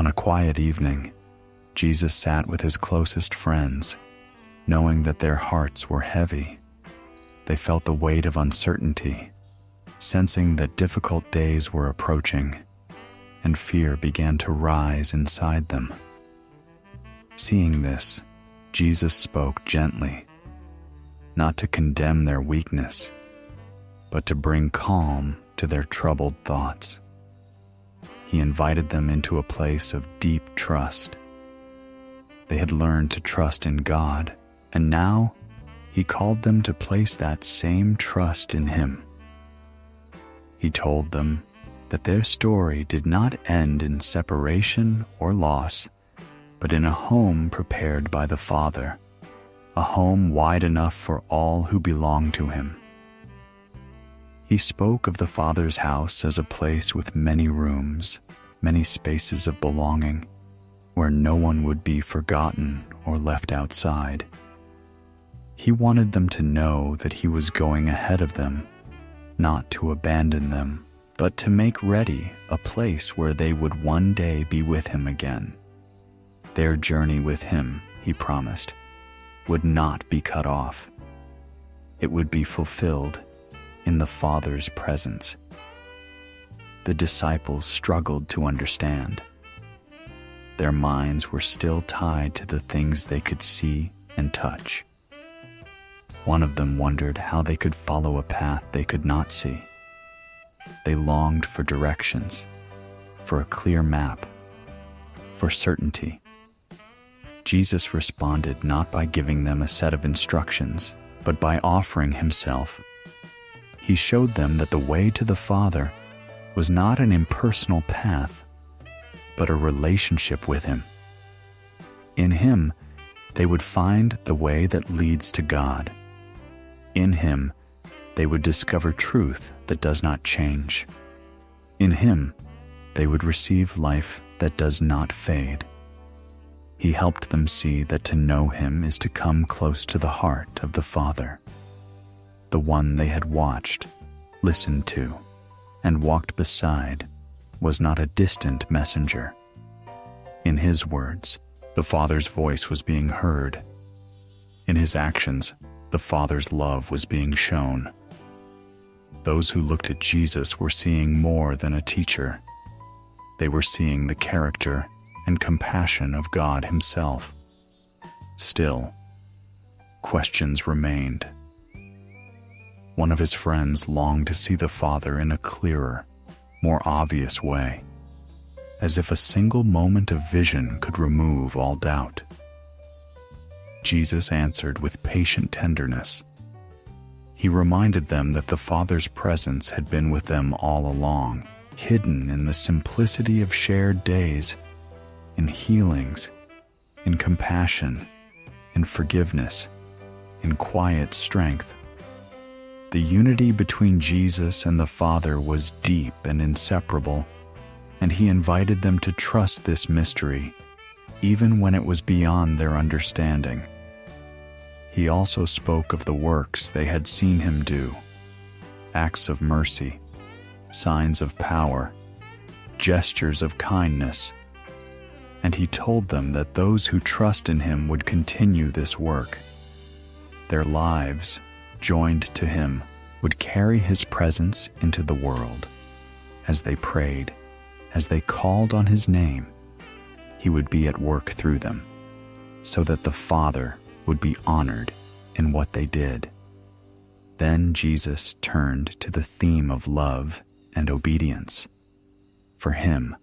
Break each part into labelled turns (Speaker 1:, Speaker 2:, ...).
Speaker 1: On a quiet evening, Jesus sat with his closest friends, knowing that their hearts were heavy. They felt the weight of uncertainty, sensing that difficult days were approaching, and fear began to rise inside them. Seeing this, Jesus spoke gently, not to condemn their weakness, but to bring calm to their troubled thoughts. He invited them into a place of deep trust. They had learned to trust in God, and now he called them to place that same trust in him. He told them that their story did not end in separation or loss, but in a home prepared by the Father, a home wide enough for all who belong to him. He spoke of the Father's house as a place with many rooms, many spaces of belonging, where no one would be forgotten or left outside. He wanted them to know that he was going ahead of them, not to abandon them, but to make ready a place where they would one day be with him again. Their journey with him, he promised, would not be cut off. It would be fulfilled in the Father's presence. The disciples struggled to understand. Their minds were still tied to the things they could see and touch. One of them wondered how they could follow a path they could not see. They longed for directions, for a clear map, for certainty. Jesus responded not by giving them a set of instructions, but by offering himself. He showed them that the way to the Father was not an impersonal path, but a relationship with him. In him, they would find the way that leads to God. In him, they would discover truth that does not change. In him, they would receive life that does not fade. He helped them see that to know him is to come close to the heart of the Father. The one they had watched, listened to, and walked beside was not a distant messenger. In his words, the Father's voice was being heard. In his actions, the Father's love was being shown. Those who looked at Jesus were seeing more than a teacher. They were seeing the character and compassion of God himself. Still, questions remained. One of his friends longed to see the Father in a clearer, more obvious way, as if a single moment of vision could remove all doubt. Jesus answered with patient tenderness. He reminded them that the Father's presence had been with them all along, hidden in the simplicity of shared days, in healings, in compassion, in forgiveness, in quiet strength. The unity between Jesus and the Father was deep and inseparable, and he invited them to trust this mystery, even when it was beyond their understanding. He also spoke of the works they had seen him do, acts of mercy, signs of power, gestures of kindness, and he told them that those who trust in him would continue this work. Their lives, joined to him, would carry his presence into the world. As they prayed, as they called on his name, he would be at work through them, so that the Father would be honored in what they did. Then Jesus turned to the theme of love and obedience. For him,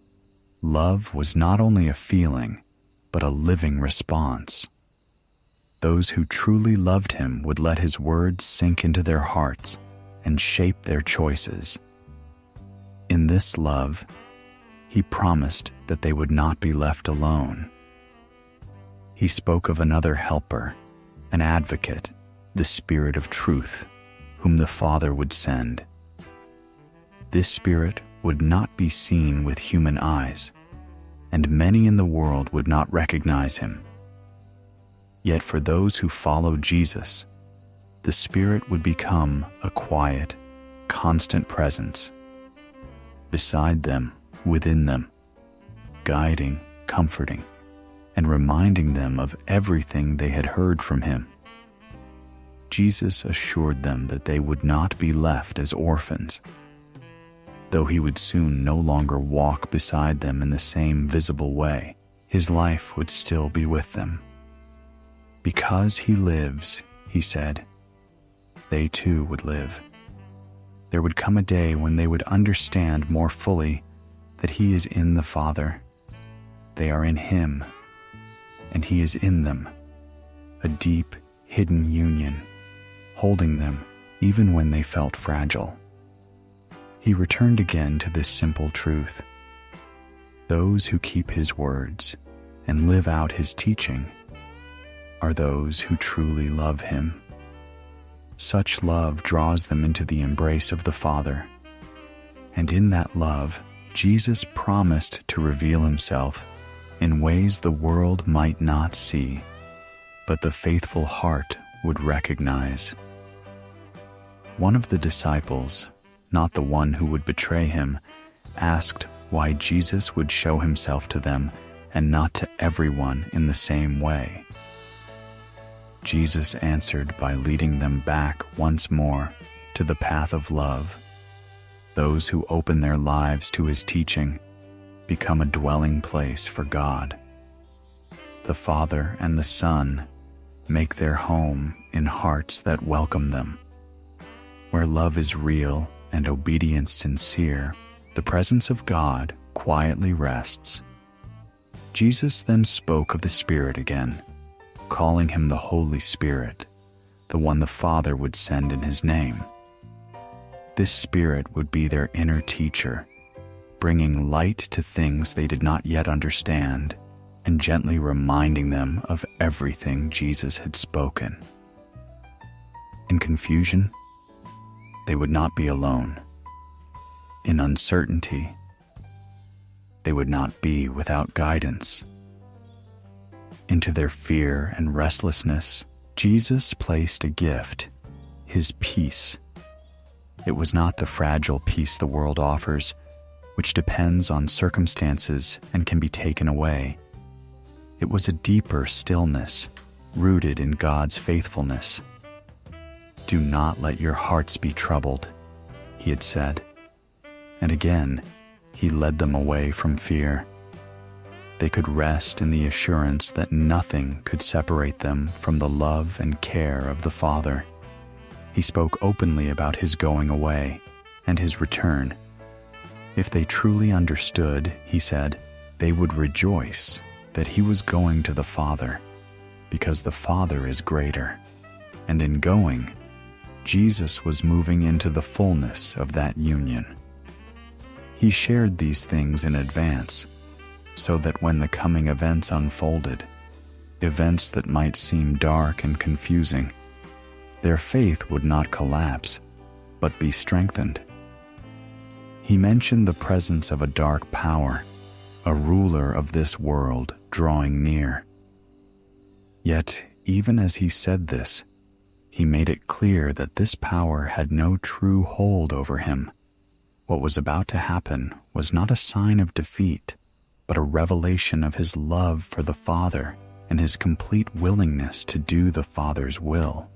Speaker 1: love was not only a feeling, but a living response. Those who truly loved him would let his words sink into their hearts and shape their choices. In this love, he promised that they would not be left alone. He spoke of another helper, an advocate, the Spirit of truth, whom the Father would send. This Spirit would not be seen with human eyes, and many in the world would not recognize him. Yet for those who followed Jesus, the Spirit would become a quiet, constant presence, beside them, within them, guiding comforting, and reminding them of everything they had heard from him. Jesus assured them that they would not be left as orphans. Though he would soon no longer walk beside them in the same visible way, his life would still be with them. Because he lives, he said, they too would live. There would come a day when they would understand more fully that he is in the Father. They are in him, and he is in them, a deep, hidden union, holding them even when they felt fragile. He returned again to this simple truth. Those who keep his words and live out his teaching are those who truly love him. Such love draws them into the embrace of the Father. And in that love, Jesus promised to reveal himself in ways the world might not see, but the faithful heart would recognize. One of the disciples, not the one who would betray him, asked why Jesus would show himself to them and not to everyone in the same way. Jesus answered by leading them back once more to the path of love. Those who open their lives to his teaching become a dwelling place for God. The Father and the Son make their home in hearts that welcome them. Where love is real and obedience sincere, the presence of God quietly rests. Jesus then spoke of the Spirit again, calling him the Holy Spirit, the one the Father would send in his name. This Spirit would be their inner teacher, bringing light to things they did not yet understand and gently reminding them of everything Jesus had spoken. In confusion, they would not be alone. In uncertainty, they would not be without guidance. Into their fear and restlessness, Jesus placed a gift, his peace. It was not the fragile peace the world offers, which depends on circumstances and can be taken away. It was a deeper stillness, rooted in God's faithfulness. "Do not let your hearts be troubled," he had said. And again, he led them away from fear. They could rest in the assurance that nothing could separate them from the love and care of the Father. He spoke openly about his going away and his return. If they truly understood, he said, they would rejoice that he was going to the Father, because the Father is greater. And in going, Jesus was moving into the fullness of that union. He shared these things in advance, so that when the coming events unfolded, events that might seem dark and confusing, their faith would not collapse, but be strengthened. He mentioned the presence of a dark power, a ruler of this world drawing near. Yet, even as he said this, he made it clear that this power had no true hold over him. What was about to happen was not a sign of defeat, but a revelation of his love for the Father and his complete willingness to do the Father's will.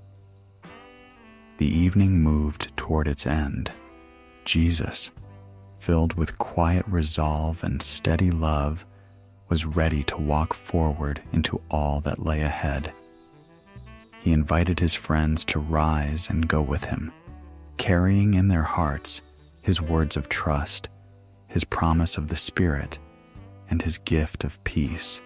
Speaker 1: The evening moved toward its end. Jesus, filled with quiet resolve and steady love, was ready to walk forward into all that lay ahead. He invited his friends to rise and go with him, carrying in their hearts his words of trust, his promise of the Spirit, and his gift of peace.